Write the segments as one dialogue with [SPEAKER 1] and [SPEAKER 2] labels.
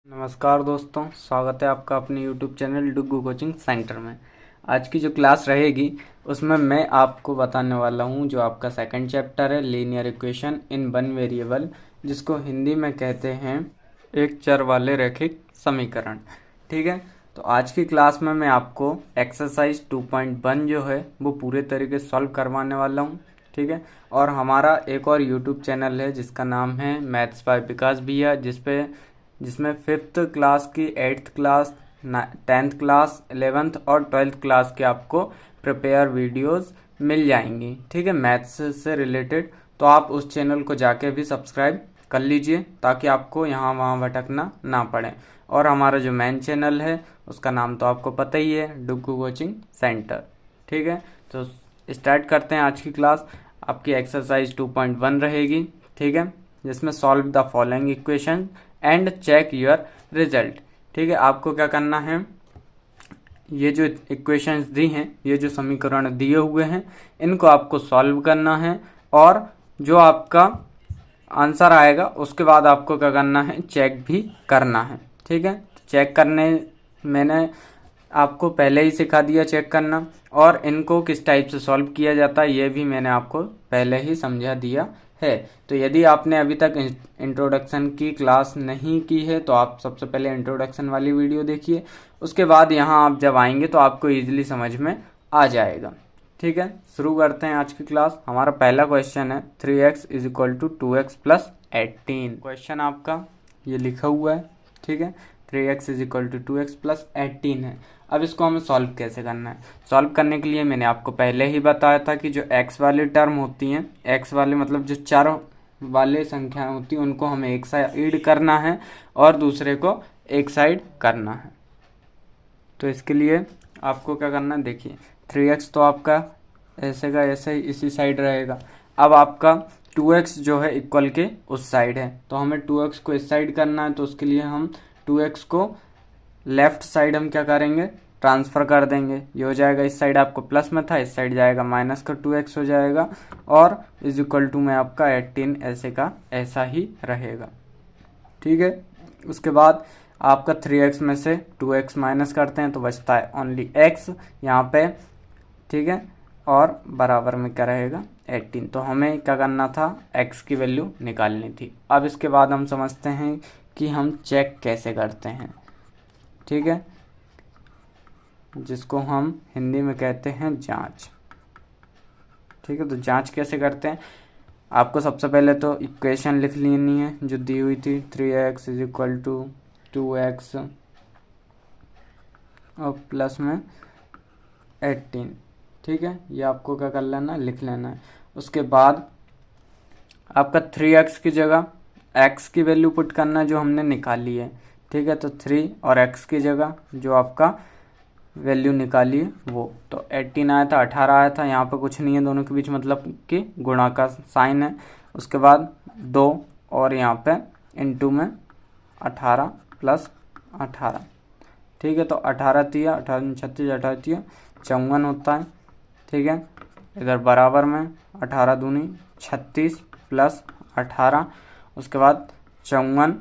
[SPEAKER 1] नमस्कार दोस्तों, स्वागत है आपका अपने YouTube channel Duggu coaching centre में। आज की जो क्लास रहेगी उसमें मैं आपको बताने वाला हूं जो आपका सेकंड चैप्टर है linear equation in one variable, जिसको हिंदी में कहते हैं एक चर वाले रैखिक समीकरण। ठीक है, तो आज की क्लास में मैं आपको एक्सरसाइज 2.1 जो है वो पूरे तरीके से सॉल्व करवाने वाला हूँ। ठीक है, और हमारा एक और यूट्यूब चैनल है जिसका नाम है मैथ्स बाय विकास भैया, जिसमें 5th क्लास की 8th class 10th class 11th और 12th क्लास के आपको प्रिपेयर वीडियोस मिल जाएंगी। ठीक है, मैथ्स से रिलेटेड। तो आप उस चैनल को जाके भी सब्सक्राइब कर लीजिए ताकि आपको यहाँ वहाँ भटकना ना पड़े। और हमारा जो मेन चैनल है उसका नाम तो आपको पता ही है, डुग्गू कोचिंग सेंटर। ठीक है, तो स्टार्ट करते हैं आज की क्लास। आपकी एक्सरसाइज 2.1 रहेगी। ठीक है, जिसमें solve the following equation and check your result. ठीक है, आपको क्या करना है, ये जो इक्वेशंस दी हैं, ये जो समीकरण दिए हुए हैं, इनको आपको सॉल्व करना है और जो आपका आंसर आएगा उसके बाद आपको क्या करना है, चेक भी करना है। ठीक है, चेक करने मैंने आपको पहले ही सिखा दिया चेक करना, और इनको किस टाइप से सॉल्व किया जाता है ये भी मैंने आपको पहले ही समझा दिया है। तो यदि आपने अभी तक इंट्रोडक्शन की क्लास नहीं की है तो आप सबसे पहले इंट्रोडक्शन वाली वीडियो देखिए, उसके बाद यहाँ आप जब आएंगे तो आपको ईजिली समझ में आ जाएगा। ठीक है, शुरू करते हैं आज की क्लास। हमारा पहला क्वेश्चन है 3x is equal to 2x plus 18। Question आपका ये लिखा हुआ है। ठीक है, 3x is equal to 2x plus 18 है। अब इसको हमें सॉल्व कैसे करना है? सॉल्व करने के लिए मैंने आपको पहले ही बताया था कि जो x वाली टर्म होती हैं, x वाले मतलब जो चार वाले संख्याएं होती हैं, उनको हमें एक साइड करना है और दूसरे को एक साइड करना है। तो इसके लिए आपको क्या करना है, देखिए 3x तो आपका ऐसे का ऐसे ही इसी साइड रहेगा। अब आपका 2x जो है इक्वल के उस साइड है, तो हमें 2x को इस साइड करना है। तो उसके लिए हम 2x को लेफ्ट साइड हम क्या करेंगे, ट्रांसफ़र कर देंगे। ये हो जाएगा, इस साइड आपको प्लस में था, इस साइड जाएगा माइनस का 2x हो जाएगा, और इज इक्वल टू में आपका 18 ऐसे का ऐसा ही रहेगा। ठीक है, उसके बाद आपका 3x में से 2x माइनस करते हैं तो बचता है ओनली x यहाँ पे। ठीक है, और बराबर में क्या रहेगा 18। तो हमें क्या करना था, x की वैल्यू निकालनी थी। अब इसके बाद हम समझते हैं कि हम चेक कैसे करते हैं। ठीक है, जिसको हम हिंदी में कहते हैं जांच। ठीक है, तो जांच कैसे करते हैं, आपको सबसे पहले तो इक्वेशन लिख लेनी है जो दी हुई थी, 3x is equal to 2x और प्लस में 18। ठीक है, ये आपको क्या कर लेना है, लिख लेना है। उसके बाद आपका 3x की जगह x की वैल्यू पुट करना है जो हमने निकाली है। ठीक है, तो 3 और x की जगह जो आपका वैल्यू निकाली है वो, तो 18 आया था, 18 आया था। यहाँ पे कुछ नहीं है दोनों के बीच, मतलब कि गुणा का साइन है। उसके बाद 2 और यहाँ पे इनटू में 18 प्लस 18। ठीक है, तो 18 तिया 18 36 18 तिया 54 होता है। ठीक है, इधर बराबर में 18 दूनी 36 प्लस 18। उसके बाद 54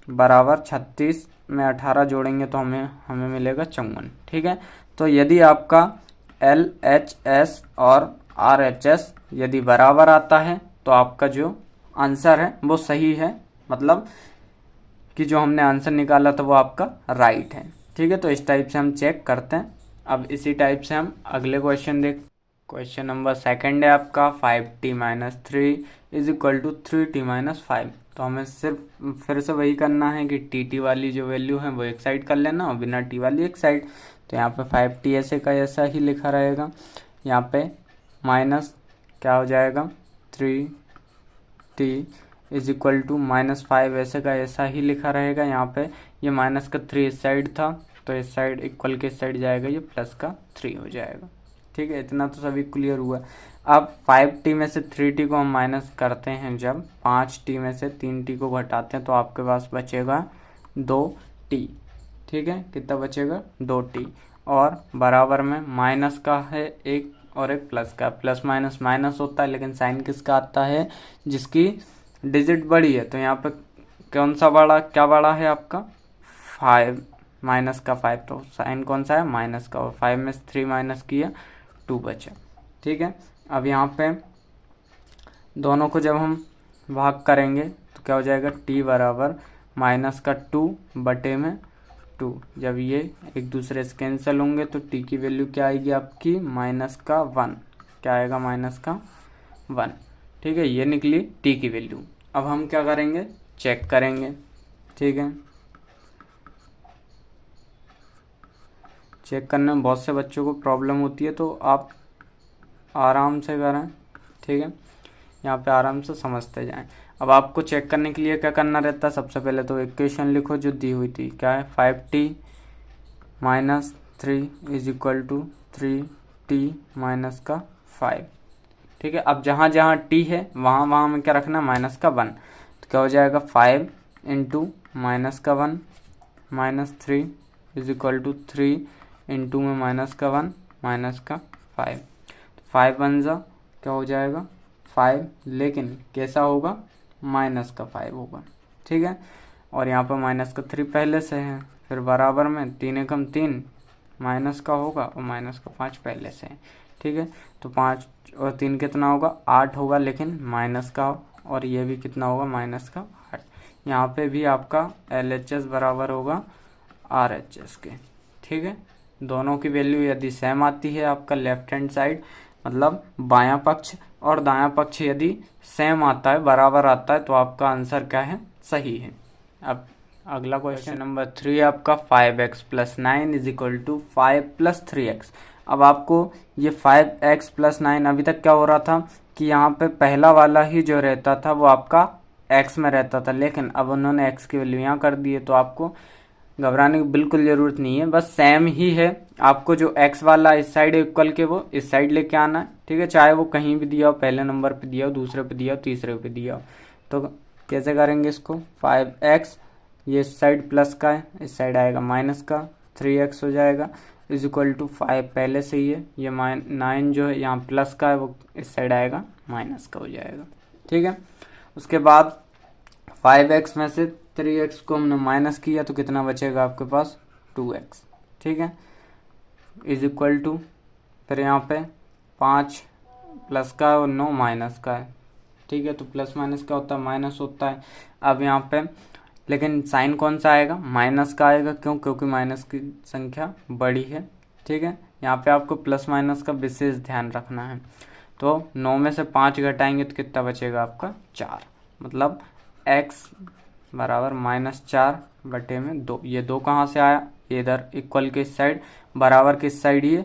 [SPEAKER 1] बराबर 36 में 18 जोड़ेंगे तो हमें मिलेगा 54। ठीक है, तो यदि आपका LHS और RHS यदि बराबर आता है तो आपका जो आंसर है वो सही है, मतलब कि जो हमने आंसर निकाला था वो आपका राइट है। ठीक है, तो इस टाइप से हम चेक करते हैं। अब इसी टाइप से हम अगले क्वेश्चन देख। क्वेश्चन नंबर सेकंड है आपका 5t minus 3 is equal to 3t minus 5। तो हमें सिर्फ फिर से वही करना है कि टी वाली जो वैल्यू है वो एक साइड कर लेना और बिना टी वाली एक साइड। तो यहाँ पे 5t ऐसे का ऐसा ही लिखा रहेगा, यहाँ पे माइनस क्या हो जाएगा 3t is equal to minus 5 ऐसे का ऐसा ही लिखा रहेगा। यहाँ पे ये माइनस का 3 इस साइड था तो इस साइड इक्वल के साइड जाएगा, ये प्लस का 3 हो जाएगा। ठीक है, इतना तो सभी क्लियर हुआ। अब 5t में से 3t को हम माइनस करते हैं, जब 5t में से 3t को घटाते हैं तो आपके पास बचेगा 2t। ठीक है, कितना बचेगा 2t, और बराबर में माइनस का है एक और एक प्लस का। प्लस माइनस माइनस होता है, लेकिन साइन किसका आता है, जिसकी डिजिट बड़ी है। तो यहाँ पे कौन सा बड़ा, क्या बड़ा है आपका 5 माइनस का 5, तो साइन कौन सा है माइनस का, और 5 में से 3 माइनस किया 2 बचा। ठीक है, अब यहाँ पे दोनों को जब हम भाग करेंगे तो क्या हो जाएगा, t बराबर माइनस का 2 बटे में 2। जब ये एक दूसरे से कैंसिल होंगे तो t की वैल्यू क्या आएगी आपकी माइनस का 1, क्या आएगा माइनस का 1। ठीक है, ये निकली t की वैल्यू। अब हम क्या करेंगे, चेक करेंगे। ठीक है, चेक करने में बहुत से बच्चों को प्रॉब्लम होती है, तो आप आराम से करें। ठीक है, यहाँ पे आराम से समझते जाएं। अब आपको चेक करने के लिए क्या करना रहता है, सबसे पहले तो इक्वेशन लिखो जो दी हुई थी, क्या है 5t minus 3 is equal to 3t minus का 5। ठीक है, अब जहाँ जहाँ t है वहाँ वहाँ में क्या रखना, माइनस का 1, तो क्या हो जाएगा 5 इंटू माइनस का 1 minus 3 is equal to 3 into में माइनस का 1 माइनस का 5। तो 5 बन जा क्या हो जाएगा 5, लेकिन कैसा होगा माइनस का 5 होगा। ठीक है, और यहाँ पर माइनस का 3 पहले से है, फिर बराबर में 3 एकम 3 माइनस का होगा और माइनस का 5 पहले से है। ठीक है, तो 5 और 3 कितना होगा 8 होगा, लेकिन माइनस का, और ये भी कितना होगा माइनस का 8। यहाँ पे भी आपका LHS बराबर होगा RHS के। ठीक है, दोनों की वैल्यू यदि सेम आती है, आपका लेफ्ट हैंड साइड मतलब बायां पक्ष और दायां पक्ष यदि सेम आता है, बराबर आता है, तो आपका आंसर क्या है सही है। अब अगला क्वेश्चन नंबर 3 आपका 5x plus 9 is equal to 5 plus 3x। अब आपको ये 5x प्लस 9 अभी तक क्या हो रहा था कि यहाँ पे पहला वाला ही जो रहता था वो आपका x में रहता था, लेकिन अब उन्होंने x की वैल्यू यहाँ कर दी है, तो आपको घबराने की बिल्कुल ज़रूरत नहीं है, बस सेम ही है। आपको जो x वाला इस साइड इक्वल के वो इस साइड लेके आना है। ठीक है, चाहे वो कहीं भी दिया हो, पहले नंबर पे दिया हो, दूसरे पे दिया हो, तीसरे पे दिया हो। तो कैसे करेंगे इसको, 5x ये इस साइड प्लस का है, इस साइड आएगा माइनस का, 3x हो जाएगा इज इक्वल टू 5 पहले से ही है, ये 9 जो है यहाँ प्लस का है वो इस साइड आएगा माइनस का हो जाएगा। ठीक है, उसके बाद 5x में से 3x को हमने माइनस किया तो कितना बचेगा आपके पास 2x। ठीक है, इज इक्वल टू फिर यहाँ पे 5 प्लस का और 9 माइनस का है। ठीक है, तो प्लस माइनस क्या होता है माइनस होता है। अब यहाँ पे लेकिन साइन कौन सा आएगा माइनस का आएगा, क्यों, क्योंकि माइनस की संख्या बड़ी है। ठीक है, यहाँ पे आपको प्लस माइनस का विशेष ध्यान रखना है। तो 9 में से 5 घटाएंगे तो कितना बचेगा आपका 4, मतलब x बराबर -4 बटे में 2। ये 2 कहाँ से आया, इधर इक्वल के इस साइड, बराबर के इस साइड, ये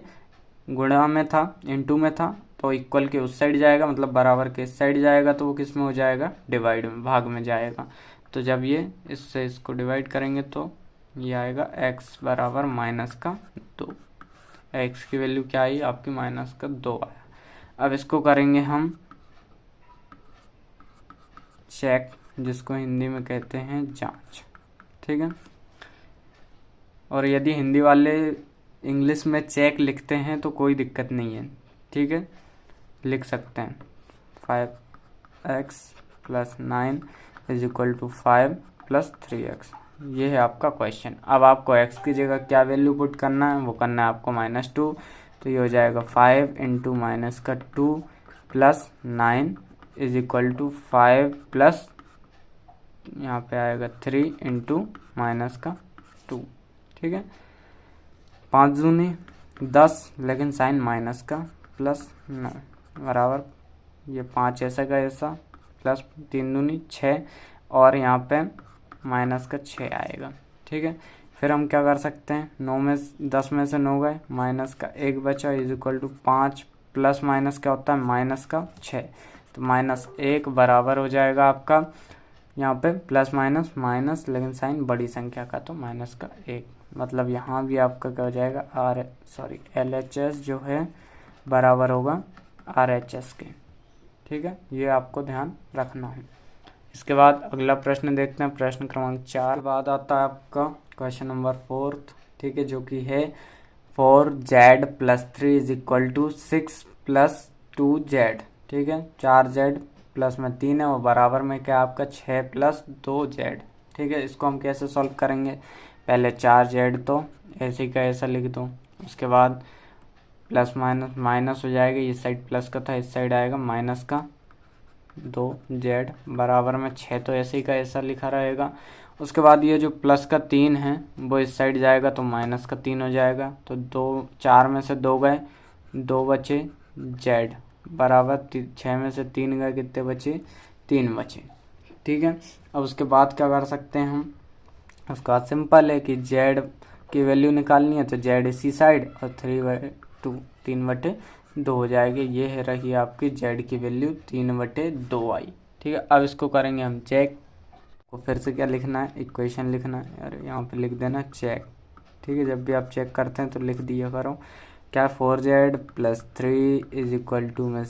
[SPEAKER 1] गुणा में था इनटू में था, तो इक्वल के उस साइड जाएगा, मतलब बराबर के इस साइड जाएगा, तो वो किस में हो जाएगा डिवाइड में, भाग में जाएगा। तो जब ये इससे इसको डिवाइड करेंगे तो ये आएगा x बराबर -2। x की वैल्यू क्या आई आपकी -2 आया। अब इसको करेंगे हम चेक, जिसको हिंदी में कहते हैं जांच। ठीक है, और यदि हिंदी वाले इंग्लिश में चेक लिखते हैं तो कोई दिक्कत नहीं है। ठीक है, लिख सकते हैं 5x plus 9 is equal to 5 plus 3x। ये है आपका क्वेश्चन। अब आपको x की जगह क्या वैल्यू पुट करना है, वो करना है आपको -2, तो ये हो जाएगा 5 इंटू माइनस का 2 plus 9 is equal to 5 plus यहाँ पे आएगा 3 इंटू माइनस का 2। ठीक है, 5 दूनी 10, लेकिन साइन माइनस का, प्लस 9 बराबर ये 5 ऐसा का ऐसा, प्लस 3 दूनी 6, और यहाँ पे माइनस का 6 आएगा। ठीक है, फिर हम क्या कर सकते हैं, 9 में 10 में से 9 गए, माइनस का 1 बचा is equal to 5 plus minus क्या होता है माइनस का 6, तो -1 बराबर हो जाएगा आपका यहाँ पे प्लस माइनस माइनस, लेकिन साइन बड़ी संख्या का, तो -1, मतलब यहाँ भी आपका क्या हो जाएगा LHS जो है बराबर होगा RHS के। ठीक है, ये आपको ध्यान रखना है। इसके बाद अगला प्रश्न देखते हैं, प्रश्न क्रमांक 4 के बाद आता है आपका क्वेश्चन नंबर 4। ठीक है, जो कि है 4z plus 3 is equal to 6 plus 2z। ठीक है, 4z प्लस में 3 है और बराबर में क्या आपका 6 प्लस 2z। ठीक है, इसको हम कैसे सॉल्व करेंगे, पहले 4z तो ऐसे का ऐसा लिख दो, उसके बाद प्लस माइनस माइनस हो जाएगा, ये साइड प्लस का था, इस साइड आएगा माइनस का 2z बराबर में 6 तो ऐसे का ऐसा लिखा रहेगा। उसके बाद ये जो प्लस का 3 है वो इस साइड जाएगा तो माइनस का 3 हो जाएगा, तो 4 में से 2 गए, 2 बचे z बराबर 6 में से 3 गए, कितने बचे 3 बचे। ठीक है, अब उसके बाद क्या कर सकते हैं हम, उसके बाद सिंपल है कि z की वैल्यू निकालनी है तो z इसी साइड और 3/2 3/2 हो जाएगी। ये है रही आपकी z की वैल्यू 3/2 आई। ठीक है, अब इसको करेंगे हम चेक। को फिर से क्या लिखना है, इक्वेशन लिखना है, और यहाँ पे लिख देना चेक। ठीक है, जब भी आप चेक करते हैं तो लिख दिया करो क्या, 4z + 3 =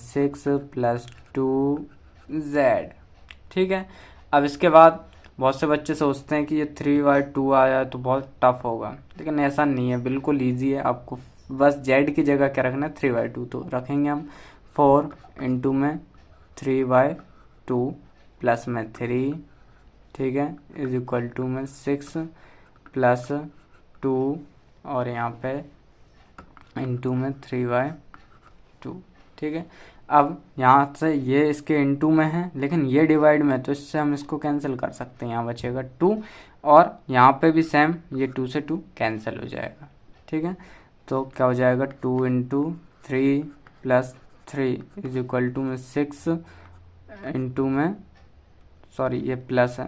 [SPEAKER 1] 6 + 2z। ठीक है, अब इसके बाद बहुत से बच्चे सोचते हैं कि ये 3/2 आया तो बहुत टफ होगा, लेकिन ऐसा नहीं है, बिल्कुल ईजी है। आपको बस z की जगह क्या रखना है, 3/2 तो रखेंगे हम 4 इंटू में 3/2 प्लस में 3, ठीक है, = 6 + 2 और यहाँ पे इंटू में 3/2। ठीक है, अब यहाँ से ये इसके इंटू में है लेकिन ये डिवाइड में, तो इससे हम इसको कैंसिल कर सकते हैं, यहाँ बचेगा 2 और यहाँ पे भी सेम, ये 2 से 2 कैंसिल हो जाएगा। ठीक है, तो क्या हो जाएगा 2 × 3 + 3 = 6 इंटू में, सॉरी ये प्लस है,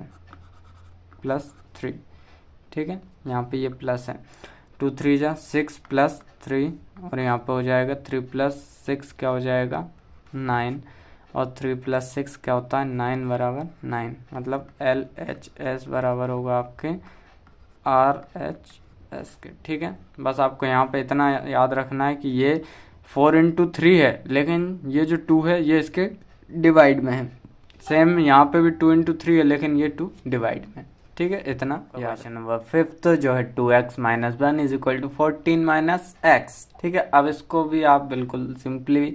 [SPEAKER 1] +3। ठीक है, यहाँ पे ये प्लस है, 2 3 जा 6 + 3 और यहाँ पे हो जाएगा 3 + 6 क्या हो जाएगा 9 और 3 + 6 क्या होता है 9 बराबर 9, मतलब LHS बराबर होगा आपके RHS के। ठीक है, बस आपको यहाँ पे इतना याद रखना है कि ये 4 × 3 है लेकिन ये जो 2 है ये इसके डिवाइड में है, सेम यहाँ पे भी 2 × 3 है लेकिन ये 2 डिवाइड में। ठीक है, इतना। क्वेश्चन नंबर 5 जो है 2x - 1 = 14 - x। ठीक है, अब इसको भी आप बिल्कुल सिंपली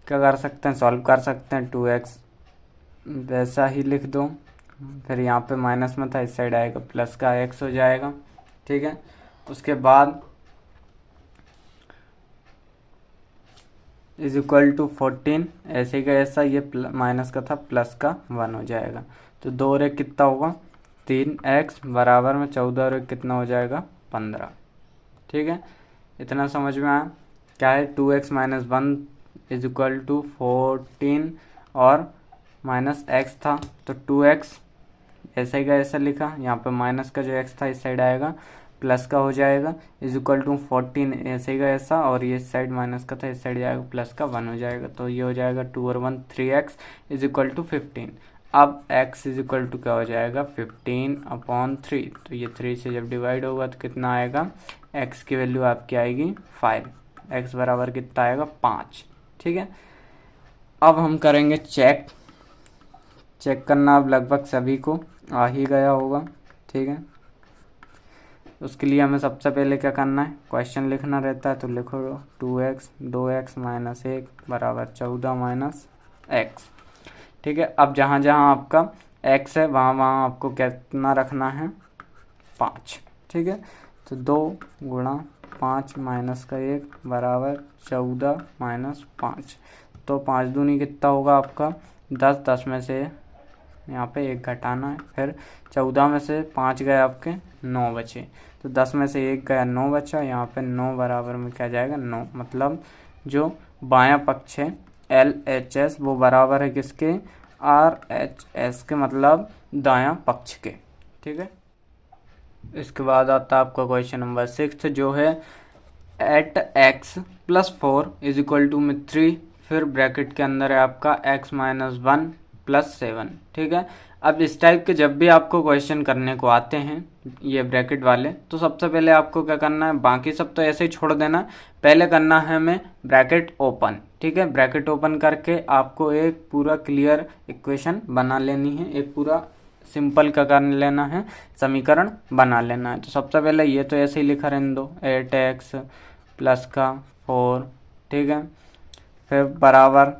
[SPEAKER 1] क्या कर सकते हैं, सॉल्व कर सकते हैं। 2x वैसा ही लिख दो, फिर यहाँ पे माइनस में था, इस साइड आएगा प्लस का x हो जाएगा। ठीक है, उसके बाद = 14 ऐसे का ऐसा, ये माइनस का था प्लस का 1 हो जाएगा, तो 2 और 1 कितना होगा 3x बराबर में 14 और 1 कितना हो जाएगा 15। ठीक है, इतना समझ में आया। क्या है 2x - 1 = 14 और -x था तो 2x ऐसे का ऐसा लिखा, यहाँ पे माइनस का जो x था इस साइड आएगा प्लस का हो जाएगा, = 14 ऐसे का ऐसा, और ये साइड माइनस का था इस साइड जाएगा प्लस का 1 हो जाएगा, तो ये हो जाएगा 2 और 1 3x = 15। अब x = क्या हो जाएगा 15/3, तो ये 3 से जब डिवाइड होगा तो कितना आएगा, x की वैल्यू आपकी आएगी 5, x बराबर कितना आएगा 5। ठीक है, अब हम करेंगे चेक करना अब लगभग सभी को आ ही गया होगा। ठीक है, उसके लिए हमें सबसे पहले क्या करना है, क्वेश्चन लिखना रहता है, तो लिखो 2x 2x - 1 बराबर 14 - x। ठीक है, अब जहाँ जहाँ आपका x है वहाँ वहाँ आपको कितना रखना है 5। ठीक है, तो 2 × 5 - 1 बराबर 14 - 5, तो 5 दूनी कितना होगा आपका 10, 10 में से यहाँ पे 1 घटाना है, फिर 14 में से 5 गए आपके 9 बचे, तो 10 में से 1 गया 9 बचा, यहाँ पे 9 बराबर में क्या जाएगा 9, मतलब जो बायां पक्ष है LHS वो बराबर है किसके RHS के, मतलब दायां पक्ष के। ठीक है, इसके बाद आता है आपका क्वेश्चन नंबर 6 जो है at x + 4 = 3, फिर ब्रैकेट के अंदर है आपका x - 1 + 7। ठीक है, अब इस टाइप के जब भी आपको क्वेश्चन करने को आते हैं ये ब्रैकेट वाले, तो सबसे पहले आपको क्या करना है, बाकी सब तो ऐसे ही छोड़ देना, पहले करना है हमें ब्रैकेट ओपन। ठीक है, ब्रैकेट ओपन करके आपको एक पूरा क्लियर इक्वेशन बना लेनी है, एक पूरा सिंपल का कर लेना है, समीकरण बना लेना है। तो सबसे पहले ये तो ऐसे ही लिखा रहने दो 8x + 4। ठीक है, फिर बराबर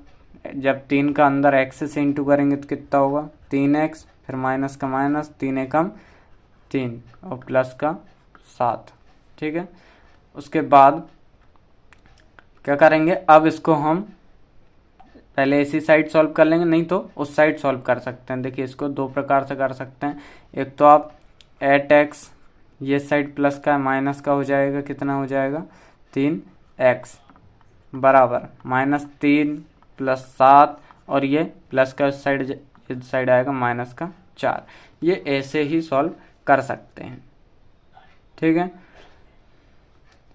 [SPEAKER 1] जब 3 का अंदर x से इंटू करेंगे तो कितना होगा 3x, फिर माइनस का माइनस, 3 एकम 3 और प्लस का 7। ठीक है, उसके बाद क्या करेंगे, अब इसको हम पहले इसी साइड सॉल्व कर लेंगे, नहीं तो उस साइड सॉल्व कर सकते हैं। देखिए इसको दो प्रकार से कर सकते हैं। एक तो आप 8x, ये साइड प्लस का माइनस का हो जाएगा, कितना हो जाएगा 3x बराबर -3 + 7, और ये प्लस का इस साइड आएगा माइनस का 4। ये ऐसे ही सॉल्व कर सकते हैं। ठीक है,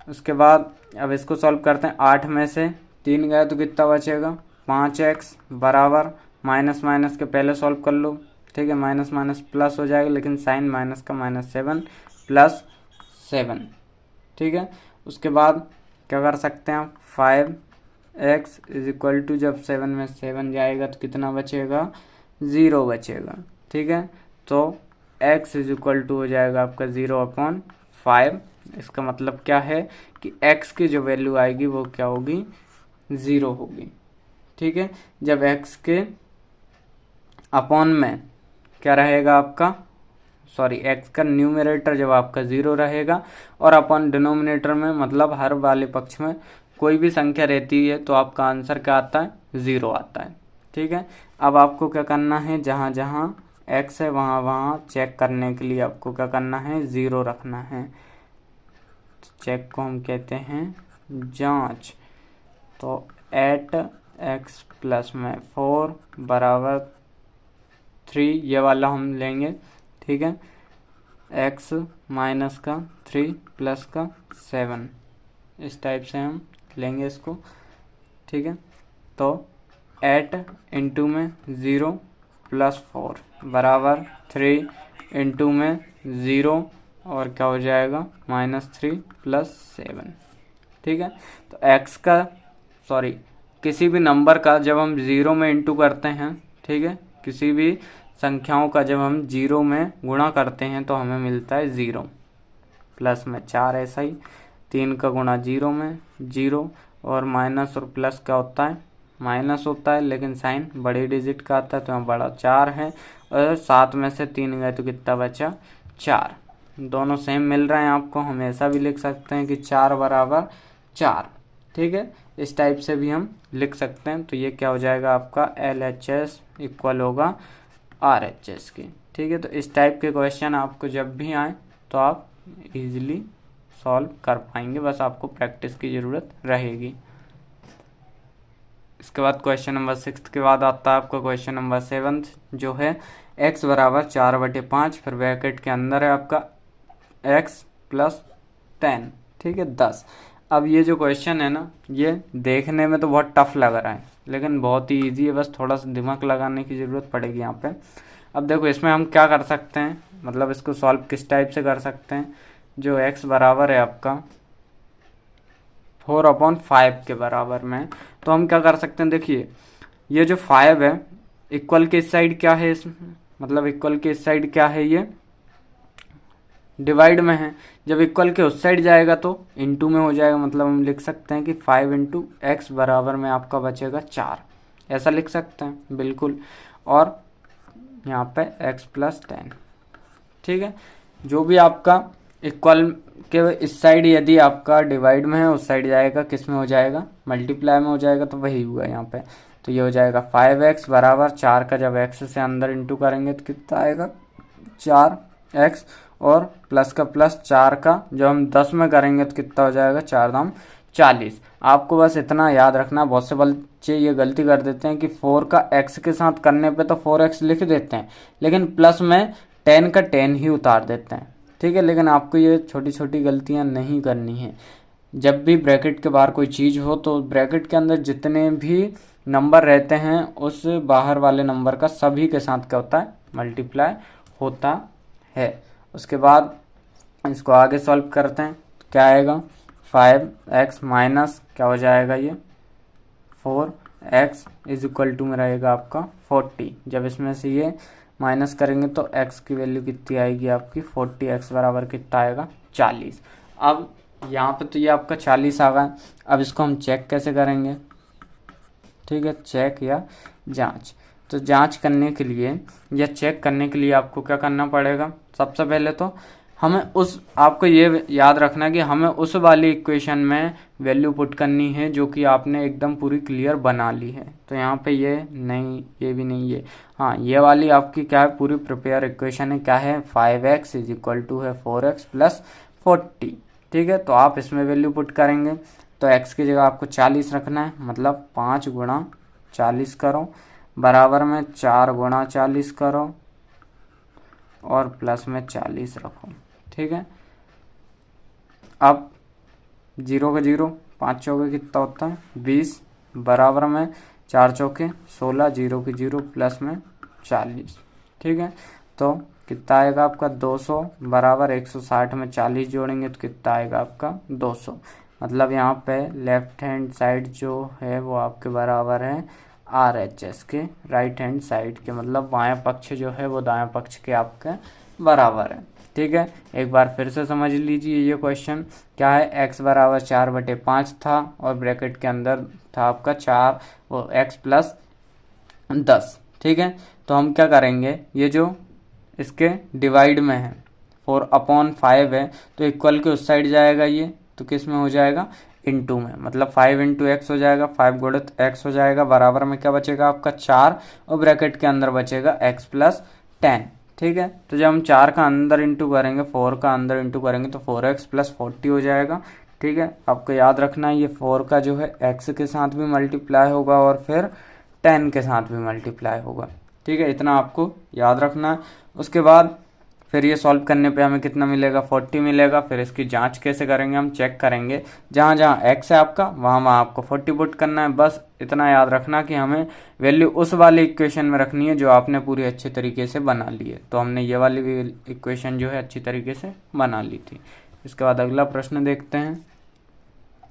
[SPEAKER 1] उसके बाद अब इसको सॉल्व करते हैं। 8 में से 3 गया तो कितना बचेगा 5x बराबर माइनस माइनस के पहले सॉल्व कर लो। ठीक है, माइनस माइनस प्लस हो जाएगा, लेकिन साइन माइनस का -7 + 7। ठीक है, उसके बाद क्या कर सकते हैं आप 5x = जब 7 में 7 जाएगा तो कितना बचेगा 0 बचेगा। ठीक है, तो x = हो जाएगा आपका 0/5। इसका मतलब क्या है कि x की जो वैल्यू आएगी वो क्या होगी 0 होगी। ठीक है, जब x के अपॉन में क्या रहेगा आपका, सॉरी x का न्यूमरेटर जब आपका 0 रहेगा और अपॉन डिनोमिनेटर में, मतलब हर वाले पक्ष में कोई भी संख्या रहती है तो आपका आंसर क्या आता है 0 आता है। ठीक है, अब आपको क्या करना है, जहाँ जहाँ x है वहाँ वहाँ चेक करने के लिए आपको क्या करना है 0 रखना है। चेक को हम कहते हैं जांच। तो 8x + 4 बराबर 3, ये वाला हम लेंगे। ठीक है, x माइनस का 3 प्लस का 7, इस टाइप से हम लेंगे इसको। ठीक है, तो 8 इंटू में 0 + 4 बराबर 3 इंटू में 0 और क्या हो जाएगा -3 + 7। ठीक है, तो x का सॉरी किसी भी नंबर का जब हम 0 में इंटू करते हैं, ठीक है, किसी भी संख्याओं का जब हम 0 में गुणा करते हैं तो हमें मिलता है 0, प्लस में 4, ऐसा ही 3 का गुणा 0 में 0, और माइनस और प्लस का होता है माइनस होता है, लेकिन साइन बड़े डिजिट का आता है तो यहाँ बड़ा 4 है, और 7 में से 3 गए तो कितना बचा 4। दोनों सेम मिल रहे हैं आपको, हम ऐसा भी लिख सकते हैं कि 4 बराबर 4। ठीक है, इस टाइप से भी हम लिख सकते हैं। तो ये क्या हो जाएगा आपका LHS इक्वल होगा RHS की। ठीक है, तो इस टाइप के क्वेश्चन आपको जब भी आए तो आप इजीली सॉल्व कर पाएंगे, बस आपको प्रैक्टिस की ज़रूरत रहेगी। इसके बाद क्वेश्चन नंबर 6 के बाद आता है आपका क्वेश्चन नंबर 7, जो है x बराबर 4/5, फिर ब्रैकेट के अंदर है आपका x + 10। ठीक है, 10। अब ये जो क्वेश्चन है ना, ये देखने में तो बहुत टफ लग रहा है, लेकिन बहुत ही इजी है, बस थोड़ा सा दिमाग लगाने की ज़रूरत पड़ेगी यहाँ पे। अब देखो इसमें हम क्या कर सकते हैं, मतलब इसको सॉल्व किस टाइप से कर सकते हैं। जो x बराबर है आपका 4/5 के बराबर में, तो हम क्या कर सकते हैं, देखिए ये जो 5 है इक्वल के इस साइड क्या है, इसमें मतलब इक्वल के इस साइड क्या है, ये डिवाइड में है। जब इक्वल के उस साइड जाएगा तो इनटू में हो जाएगा, मतलब हम लिख सकते हैं कि 5 × x बराबर में आपका बचेगा 4, ऐसा लिख सकते हैं बिल्कुल। और यहाँ पे x + 10। ठीक है, जो भी आपका इक्वल के इस साइड यदि आपका डिवाइड में है, उस साइड जाएगा किस में हो जाएगा मल्टीप्लाई में हो जाएगा, तो वही हुआ यहाँ पे। तो ये हो जाएगा 5x बराबर 4 का जब x से अंदर इंटू करेंगे तो कितना आएगा 4x, और प्लस का प्लस 4 का जब हम 10 में करेंगे तो कितना हो जाएगा 4 दाम 40। आपको बस इतना याद रखना, बहुत से बच्चे ये गलती कर देते हैं कि 4 का x के साथ करने पे तो 4x लिख देते हैं, लेकिन प्लस में 10 का 10 ही उतार देते हैं। ठीक है, लेकिन आपको ये छोटी छोटी गलतियां नहीं करनी है। जब भी ब्रैकेट के बाहर कोई चीज़ हो तो ब्रैकेट के अंदर जितने भी नंबर रहते हैं उस बाहर वाले नंबर का सभी के साथ क्या होता है मल्टीप्लाई होता है। उसके बाद इसको आगे सॉल्व करते हैं तो क्या आएगा 5x माइनस क्या हो जाएगा ये 4x = में रहेगा आपका 40। जब इसमें से ये माइनस करेंगे तो x की वैल्यू कितनी आएगी आपकी 40, x बराबर कितना आएगा 40। अब यहाँ पे तो ये आपका 40 आ गया। अब इसको हम चेक कैसे करेंगे, ठीक है, चेक या जांच। तो जांच करने के लिए या चेक करने के लिए आपको क्या करना पड़ेगा, सबसे पहले तो हमें उस, आपको ये याद रखना कि हमें उस वाली इक्वेशन में वैल्यू पुट करनी है जो कि आपने एकदम पूरी क्लियर बना ली है। तो यहाँ पे ये नहीं, ये भी नहीं, ये हाँ, ये वाली आपकी क्या है, पूरी प्रिपेयर इक्वेशन है। क्या है, 5x इज इक्वल टू है 4x प्लस 40। ठीक है, तो आप इसमें वैल्यू पुट करेंगे तो x की जगह आपको 40 रखना है, मतलब 5 गुणा 40 करो, बराबर में 4 गुणा 40 करो और प्लस में 40 रखो। ठीक है, अब 0 का 0, 5 चौके कितना होता है 20, बराबर में 4 चौके 16, 0 की 0 प्लस में 40। ठीक है, तो कितना आएगा आपका 200, बराबर 160 में 40 जोड़ेंगे तो कितना आएगा आपका 200। मतलब यहाँ पे लेफ्ट हैंड साइड जो है वो आपके बराबर है RHS के राइट हैंड साइड के, मतलब बायां पक्ष जो है वो दायां पक्ष के आपके बराबर है। ठीक है, एक बार फिर से समझ लीजिए ये क्वेश्चन क्या है, x बराबर 4/5 था और ब्रैकेट के अंदर था आपका 4 वो x प्लस 10। ठीक है, तो हम क्या करेंगे, ये जो इसके डिवाइड में है 4/5 है तो इक्वल के उस साइड जाएगा ये, तो किस में हो जाएगा, इनटू में, मतलब 5 इंटू एक्स हो जाएगा, 5 गुणित एक्स हो जाएगा, बराबर में क्या बचेगा आपका 4 और ब्रैकेट के अंदर बचेगा x प्लस 10। ठीक है, तो जब हम 4 का अंदर इंटू करेंगे, 4 का अंदर इंटू करेंगे तो 4x प्लस 40 हो जाएगा। ठीक है, आपको याद रखना है ये 4 का जो है x के साथ भी मल्टीप्लाई होगा और फिर 10 के साथ भी मल्टीप्लाई होगा। ठीक है, इतना आपको याद रखना है। उसके बाद फिर ये सॉल्व करने पे हमें कितना मिलेगा, 40 मिलेगा। फिर इसकी जांच कैसे करेंगे, हम चेक करेंगे जहाँ जहाँ x है आपका वहाँ वहाँ आपको 40 पुट करना है। बस इतना याद रखना कि हमें वैल्यू उस वाली इक्वेशन में रखनी है जो आपने पूरी अच्छे तरीके से बना ली है। तो हमने ये वाली इक्वेशन जो है अच्छी तरीके से बना ली थी। इसके बाद अगला प्रश्न देखते हैं।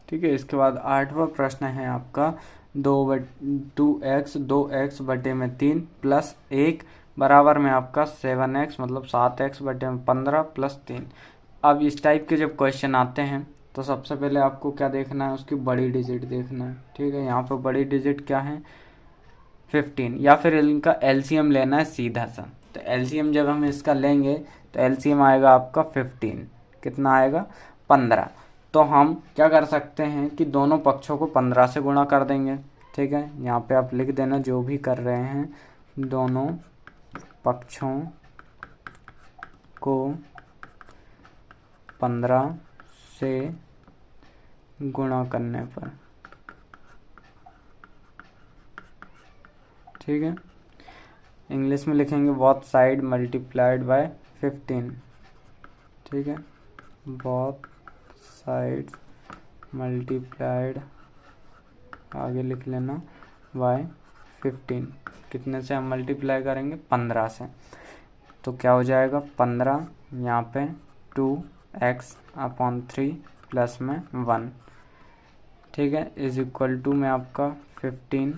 [SPEAKER 1] ठीक है, इसके बाद 8वां प्रश्न है आपका 2x/3 प्लस 1 बराबर में आपका 7x, मतलब 7x/15 प्लस 3। अब इस टाइप के जब क्वेश्चन आते हैं तो सबसे पहले आपको क्या देखना है, उसकी बड़ी डिजिट देखना है। ठीक है, यहाँ पर बड़ी डिजिट क्या है 15, या फिर इनका एलसीएम लेना है सीधा सा। तो एलसीएम जब हम इसका लेंगे तो एलसीएम आएगा आपका 15, कितना आएगा 15। तो हम क्या कर सकते हैं कि दोनों पक्षों को 15 से गुणा कर देंगे। ठीक है, यहाँ पे आप लिख देना जो भी कर रहे हैं, दोनों पक्षों को 15 से गुणा करने पर। ठीक है, इंग्लिश में लिखेंगे बोथ साइड मल्टीप्लाइड बाय 15। ठीक है, बोथ साइड मल्टीप्लाइड, आगे लिख लेना बाय 15। कितने से हम मल्टीप्लाई करेंगे, 15 से। तो क्या हो जाएगा 15, यहाँ पे 2x/3 प्लस में 1। ठीक है, इज इक्वल टू में आपका 15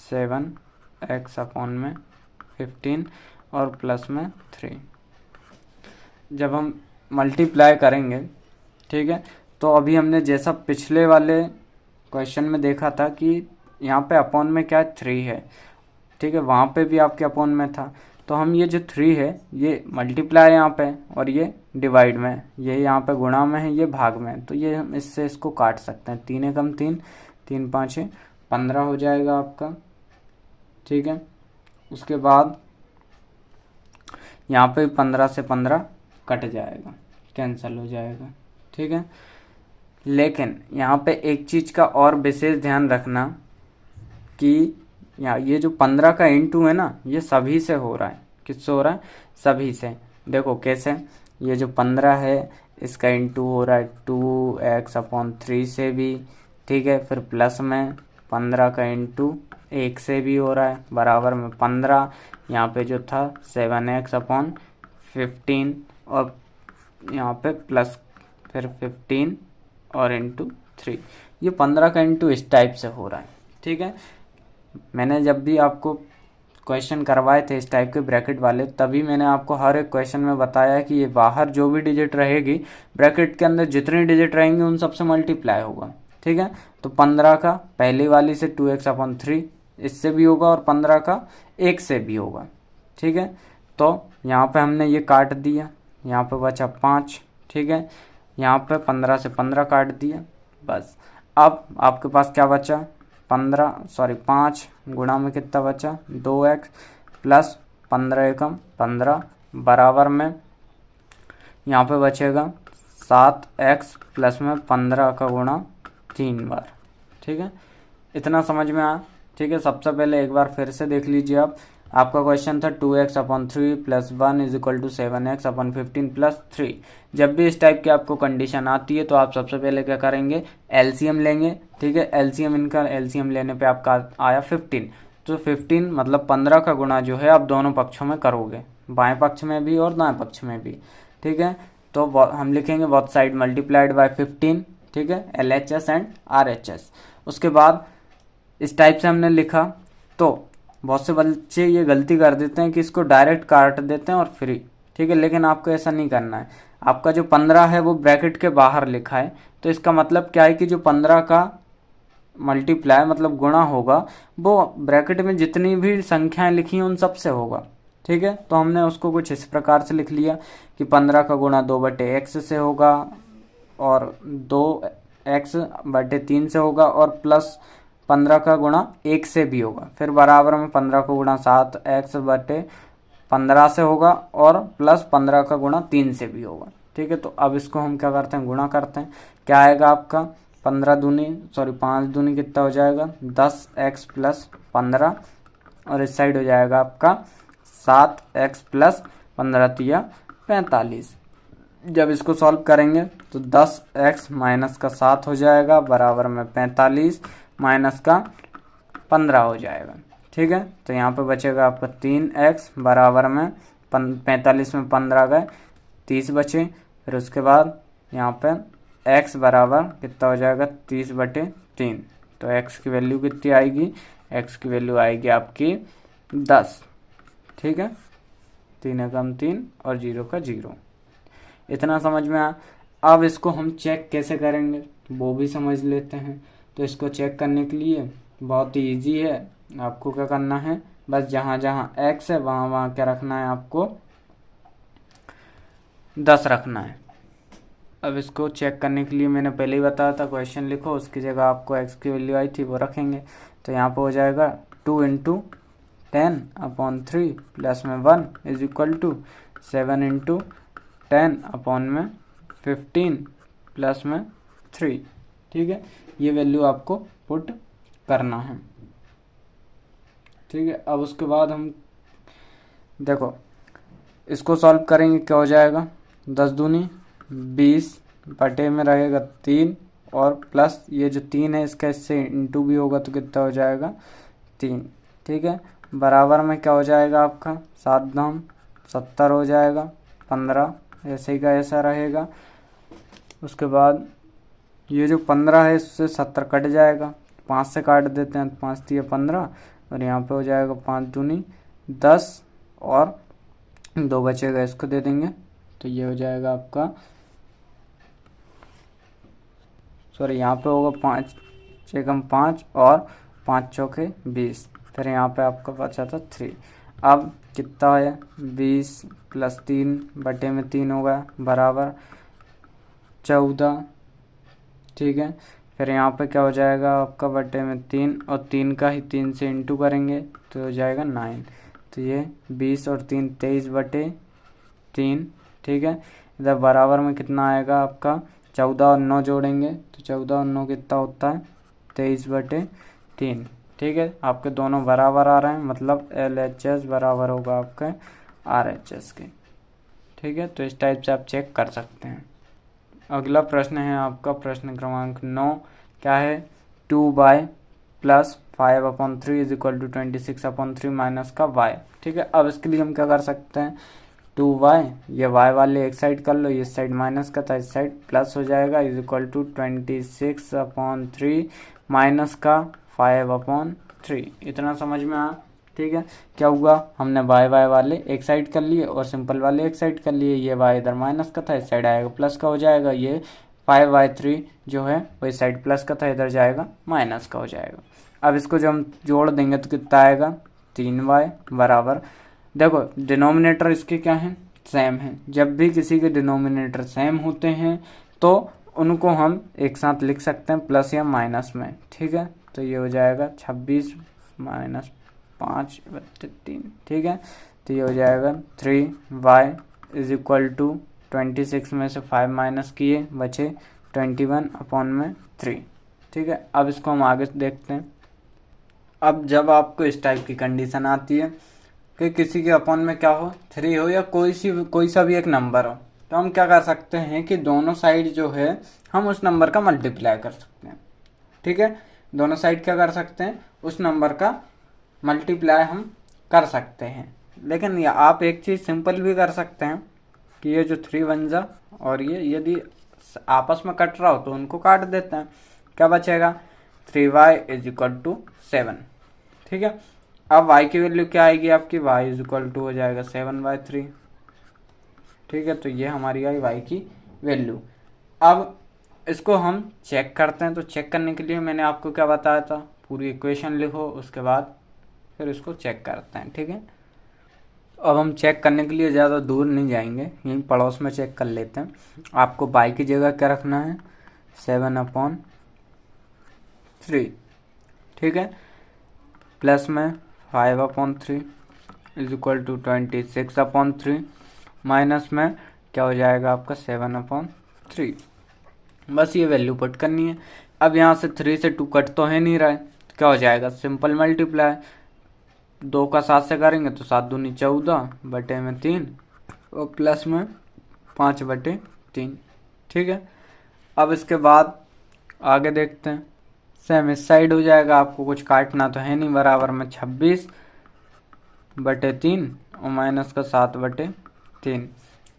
[SPEAKER 1] 7x/15 और प्लस में 3। जब हम मल्टीप्लाई करेंगे, ठीक है, तो अभी हमने जैसा पिछले वाले क्वेश्चन में देखा था कि यहाँ पे अपॉन में क्या 3 है। ठीक है, वहाँ पे भी आपके अपॉन में था। तो हम ये जो 3 है ये मल्टीप्लाई यहाँ पे और ये डिवाइड में, ये यहाँ पे गुणा में है, ये भाग में है। तो ये हम इससे इसको काट सकते हैं, 3 एकम 3, 3 5 15 हो जाएगा आपका। ठीक है, उसके बाद यहाँ पे 15 से 15 कट जाएगा, कैंसिल हो जाएगा। ठीक है, लेकिन यहाँ पे एक चीज़ का और विशेष ध्यान रखना कि यहाँ ये जो 15 का इंटू है ना, ये सभी से हो रहा है। किससे हो रहा है, सभी से। देखो कैसे, ये जो 15 है इसका इंटू हो रहा है 2x/3 से भी। ठीक है, फिर प्लस में 15 का इंटू 1 से भी हो रहा है, बराबर में 15। यहाँ पे जो था 7x/15 और यहाँ पे प्लस फिर 15 और इंटू 3। ये 15 का इंटू इस टाइप से हो रहा है। ठीक है, मैंने जब भी आपको क्वेश्चन करवाए थे इस टाइप के ब्रैकेट वाले, तभी मैंने आपको हर एक क्वेश्चन में बताया कि ये बाहर जो भी डिजिट रहेगी ब्रैकेट के अंदर जितनी डिजिट रहेंगी उन सबसे मल्टीप्लाई होगा। ठीक है, तो 15 का पहली वाली से 2x/3 इससे भी होगा और 15 का 1 से भी होगा। ठीक है, तो यहाँ पे हमने ये काट दिया। यहाँ पे बचा 5, ठीक है। यहाँ पे 15 से 15 काट दिया, बस। अब आपके पास क्या बचा, 5 गुणा में कितना बचा, 2x प्लस 15 एकम 15 बराबर में यहाँ पे बचेगा 7x प्लस में 15 का गुणा 3 बार, ठीक है। इतना समझ में आया, ठीक है। सबसे पहले एक बार फिर से देख लीजिए आप। आपका क्वेश्चन था 2x/3 + 1 = 7x/15 + 3। जब भी इस टाइप की आपको कंडीशन आती है तो आप सबसे पहले क्या करेंगे, एलसीएम लेंगे, ठीक है। इनका एलसीएम लेने पे आपका आया 15, तो 15 मतलब 15 का गुणा जो है आप दोनों पक्षों में करोगे, बाएं पक्ष में भी और दाएं पक्ष में भी, ठीक है। तो हम लिखेंगे बोथ साइड मल्टीप्लाइड बाय 15, ठीक है, LHS एंड RHS। उसके बाद इस टाइप से हमने लिखा, तो बहुत से बच्चे ये गलती कर देते हैं कि इसको डायरेक्ट काट देते हैं और फ्री, ठीक है। लेकिन आपको ऐसा नहीं करना है। आपका जो 15 है वो ब्रैकेट के बाहर लिखा है, तो इसका मतलब क्या है कि जो 15 का मल्टीप्लाई मतलब गुणा होगा वो ब्रैकेट में जितनी भी संख्याएं लिखी हैं उन सब से होगा, ठीक है। तो हमने उसको कुछ इस प्रकार से लिख लिया कि 15 का गुणा 2/x से होगा और 2x/3 से होगा और प्लस 15 का गुणा 1 से भी होगा, फिर बराबर में 15 का गुणा 7x/15 से होगा और प्लस 15 का गुणा 3 से भी होगा, ठीक है। तो अब इसको हम क्या करते हैं, गुणा करते हैं। क्या आएगा आपका 5 दूनी कितना हो जाएगा 10x + 15 और इस साइड हो जाएगा आपका 7x + 15 × 45। जब इसको सॉल्व करेंगे तो 10x माइनस का 7 हो जाएगा बराबर में 45 माइनस का 15 हो जाएगा, ठीक है। तो यहाँ पे बचेगा आपका 3x बराबर में 45 में 15 गए 30 बचे। फिर उसके बाद यहाँ पे x बराबर कितना हो जाएगा 30/3। तो x की वैल्यू कितनी आएगी, x की वैल्यू आएगी आपकी 10, ठीक है। 3 एकम 3 और 0 का 0। इतना समझ में आया। अब इसको हम चेक कैसे करेंगे वो भी समझ लेते हैं। तो इसको चेक करने के लिए बहुत ही ईजी है। आपको क्या करना है, बस जहाँ जहाँ x है वहाँ वहाँ क्या रखना है, आपको 10 रखना है। अब इसको चेक करने के लिए मैंने पहले ही बताया था, क्वेश्चन लिखो, उसकी जगह आपको x की वैल्यू आई थी वो रखेंगे। तो यहाँ पर हो जाएगा 2 × 10/3 प्लस में 1 = 7 × 10/15 प्लस में 3, ठीक है। ये वैल्यू आपको पुट करना है, ठीक है। अब उसके बाद हम देखो इसको सॉल्व करेंगे, क्या हो जाएगा 10 दूनी 20 बटे में रहेगा 3 और प्लस ये जो 3 है इसका इससे इंटू भी होगा तो कितना हो जाएगा 3, ठीक है। बराबर में क्या हो जाएगा आपका 7 दाम 70 हो जाएगा, 15 ऐसे ही का ऐसा रहेगा। उसके बाद ये जो 15 है इससे 70 कट जाएगा, 5 से काट देते हैं, 5 × 15 और यहाँ पे हो जाएगा 5 दूनी 10 और 2 बचेगा, इसको दे देंगे। तो ये हो जाएगा आपका, सॉरी यहाँ पे होगा 5 एकम 5 और 5 चौके 20। फिर यहाँ पे आपका बचा था 3। अब कितना है 20 + 3 बटे में 3 होगा बराबर 14, ठीक है। फिर यहाँ पे क्या हो जाएगा आपका बटे में 3 और 3 का ही 3 से इंटू करेंगे तो हो जाएगा 9। तो ये 20 और 3 23/3, ठीक है। इधर बराबर में कितना आएगा आपका 14 और 9 जोड़ेंगे तो 14 और 9 कितना होता है 23/3, ठीक है। आपके दोनों बराबर आ रहे हैं, मतलब LHS बराबर होगा आपके RHS के, ठीक है। तो इस टाइप से आप चेक कर सकते हैं। अगला प्रश्न है आपका प्रश्न क्रमांक 9। क्या है 2y + 5/3 = 26/3 माइनस का y, ठीक है। अब इसके लिए हम क्या कर सकते हैं, 2y ये y वाले एक साइड कर लो, ये साइड माइनस का था इस साइड प्लस हो जाएगा = 26/3 माइनस का 5/3। इतना समझ में आया, ठीक है। क्या हुआ, हमने y वाले एक साइड कर लिए और सिंपल वाले एक साइड कर लिए। ये y इधर माइनस का था इस साइड आएगा प्लस का हो जाएगा। ये 5/3 जो है वो इस साइड प्लस का था इधर जाएगा माइनस का हो जाएगा। अब इसको जब हम जोड़ देंगे तो कितना आएगा 3y बराबर, देखो डिनोमिनेटर इसके क्या है सेम हैं। जब भी किसी के डिनोमिनेटर सेम होते हैं तो उनको हम एक साथ लिख सकते हैं प्लस या माइनस में, ठीक है। तो ये हो जाएगा 26 माइनस 5/3, ठीक है। तो ये हो जाएगा 3y इज इक्वल टू 26 में से 5 माइनस किए बचे 21/3, ठीक है। अब इसको हम आगे देखते हैं। अब जब आपको इस टाइप की कंडीशन आती है कि किसी के अपॉन में क्या हो 3 हो या कोई सा भी एक नंबर हो, तो हम क्या कर सकते हैं कि दोनों साइड जो है हम उस नंबर का मल्टीप्लाई कर सकते हैं, ठीक है। दोनों साइड क्या कर सकते हैं, उस नंबर का मल्टीप्लाई हम कर सकते हैं। लेकिन या आप एक चीज़ सिंपल भी कर सकते हैं कि ये जो 3 बन जा और ये यदि आपस में कट रहा हो तो उनको काट देते हैं, क्या बचेगा 3y इज इक्वल टू 7, ठीक है। अब y की वैल्यू क्या आएगी आपकी, y इज इक्वल टू हो जाएगा 7/3, ठीक है। तो ये हमारी आई y की वैल्यू। अब इसको हम चेक करते हैं। तो चेक करने के लिए मैंने आपको क्या बताया था, पूरी इक्वेशन लिखो, उसके बाद फिर इसको चेक करते हैं, ठीक है। अब हम चेक करने के लिए ज़्यादा दूर नहीं जाएंगे, यहीं पड़ोस में चेक कर लेते हैं। आपको y की जगह क्या रखना है 7/3, ठीक है, प्लस में 5/3 इज इक्वल टू 26/3, माइनस में क्या हो जाएगा आपका 7/3। बस ये वैल्यू पुट करनी है। अब यहाँ से 3 से 2 कट तो है नहीं रहा है, तो क्या हो जाएगा सिंपल मल्टीप्लाई, 2 का 7 से करेंगे तो 7 दूनी 14/3 और प्लस में 5/3, ठीक है। अब इसके बाद आगे देखते हैं। सेम इस साइड हो जाएगा, आपको कुछ काटना तो है नहीं, बराबर में 26/3 और माइनस का 7/3।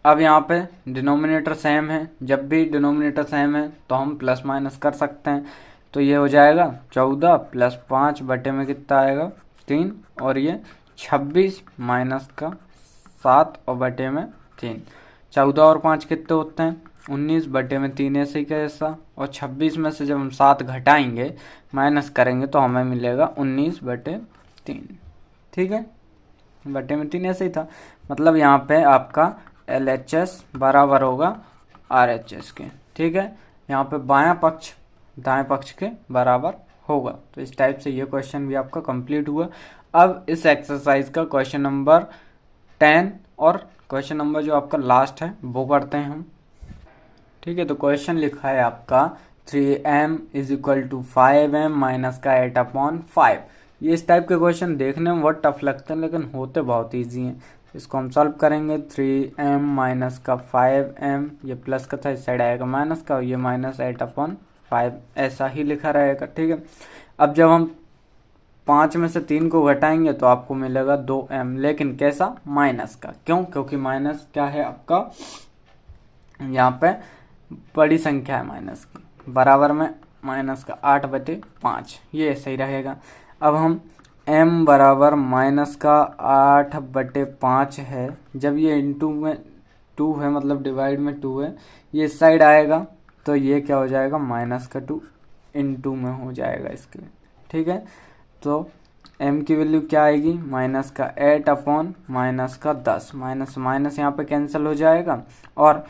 [SPEAKER 1] अब यहाँ पे डिनोमिनेटर सेम है, जब भी डिनोमिनेटर सेम है तो हम प्लस माइनस कर सकते हैं। तो ये हो जाएगा 14 प्लस 5 बटे में कितना आएगा 3, और ये 26 माइनस का 7 और बटे में 3। 14 और 5 कितने होते हैं 19/3 ऐसे ही कैसा, और 26 में से जब हम 7 घटाएंगे माइनस करेंगे तो हमें मिलेगा 19/3, ठीक है। बटे में 3 ऐसे ही था, मतलब यहाँ पे आपका LHS बराबर होगा RHS के, ठीक है। यहाँ पे बायां पक्ष दाएं पक्ष के बराबर होगा। तो इस टाइप से ये क्वेश्चन भी आपका कंप्लीट हुआ। अब इस एक्सरसाइज का क्वेश्चन नंबर 10 और क्वेश्चन नंबर जो आपका लास्ट है वो करते हैं हम, ठीक है। तो क्वेश्चन लिखा है आपका 3m is equal to 5m minus का 8/5। ये इस टाइप के क्वेश्चन देखने में बहुत टफ लगते हैं लेकिन होते बहुत ईजी हैं। इसको हम सॉल्व करेंगे। 3m माइनस का 5m, ये प्लस का था इस साइड आएगा माइनस का, और ये माइनस 8/5 ऐसा ही लिखा रहेगा, ठीक है। अब जब हम 5 में से 3 को घटाएंगे तो आपको मिलेगा 2m, लेकिन कैसा माइनस का, क्यों, क्योंकि माइनस क्या है आपका यहाँ पे बड़ी संख्या है माइनस की, बराबर में माइनस का 8/5, ये सही रहेगा। अब हम m बराबर माइनस का 8/5 है, जब ये इंटू में 2 है मतलब डिवाइड में 2 है, ये इस साइड आएगा तो ये क्या हो जाएगा माइनस का 2 इंटू में हो जाएगा इसके, ठीक है। तो m की वैल्यू क्या आएगी माइनस का 8 माइनस का 10, माइनस माइनस यहाँ पे कैंसिल हो जाएगा, और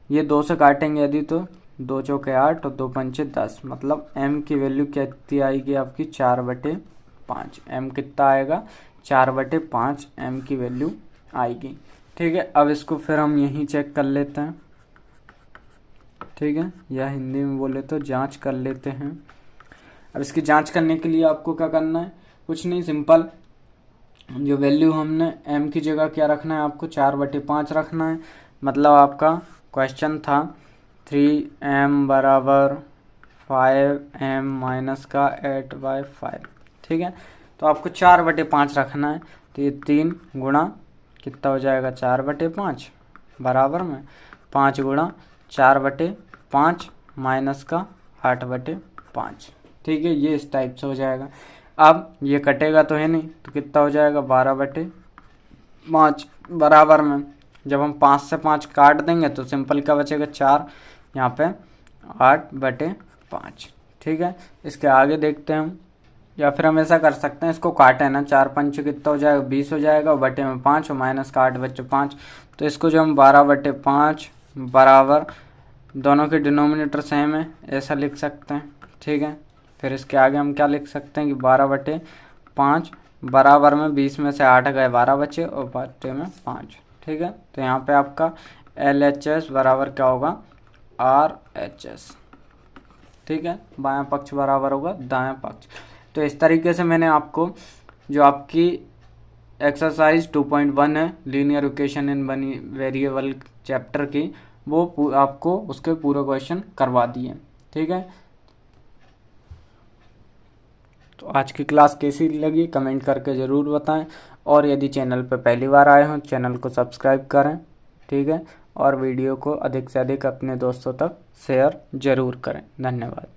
[SPEAKER 1] ये 2 से काटेंगे यदि तो 2 चौके 8 और 2 पंचे 10, मतलब m की वैल्यू कितनी आएगी आपकी 4/5। m कितना आएगा 4/5 m की वैल्यू आएगी, ठीक है। अब इसको फिर हम यहीं चेक कर लेते हैं, ठीक है, या हिंदी में बोले तो जांच कर लेते हैं। अब इसकी जांच करने के लिए आपको क्या करना है, कुछ नहीं, सिंपल जो वैल्यू हमने m की जगह क्या रखना है, आपको 4/5 रखना है। मतलब आपका क्वेश्चन था 3m बराबर 5m माइनस का 8/5, ठीक है। तो आपको 4/5 रखना है, तो ये 3 गुणा कितना हो जाएगा 4/5 बराबर में 5 गुणा 4/5 माइनस का 8/5, ठीक है। ये इस टाइप से हो जाएगा। अब ये कटेगा तो है नहीं, तो कितना हो जाएगा 12/5 बराबर में, जब हम 5 से 5 काट देंगे तो सिंपल क्या बचेगा 4, यहाँ पे 8/5, ठीक है। इसके आगे देखते हैं हम। या फिर हम ऐसा कर सकते हैं, इसको काटे ना, 4 पंच कितना हो जाएगा 20 हो जाएगा, और बटे में 5 और माइनस का 8 बचे 5। तो इसको जो हम 12/5 बराबर, दोनों के डिनोमिनेटर सेम है ऐसा लिख सकते हैं। ठीक है, फिर इसके आगे हम क्या लिख सकते हैं कि 12/5 बराबर में 20 में से 8 गए 12 बचे और बटे में 5। ठीक है, तो यहाँ पे आपका LHS बराबर क्या होगा RHS। ठीक है, बायां पक्ष बराबर होगा दायां पक्ष। तो इस तरीके से मैंने आपको जो आपकी एक्सरसाइज 2.1 है लीनियर इक्वेशन इन बनी वेरिएबल चैप्टर की, वो आपको उसके पूरे क्वेश्चन करवा दिए। ठीक है, तो आज की क्लास कैसी लगी कमेंट करके ज़रूर बताएं, और यदि चैनल पर पहली बार आए हों चैनल को सब्सक्राइब करें। ठीक है, और वीडियो को अधिक से अधिक अपने दोस्तों तक शेयर ज़रूर करें। धन्यवाद।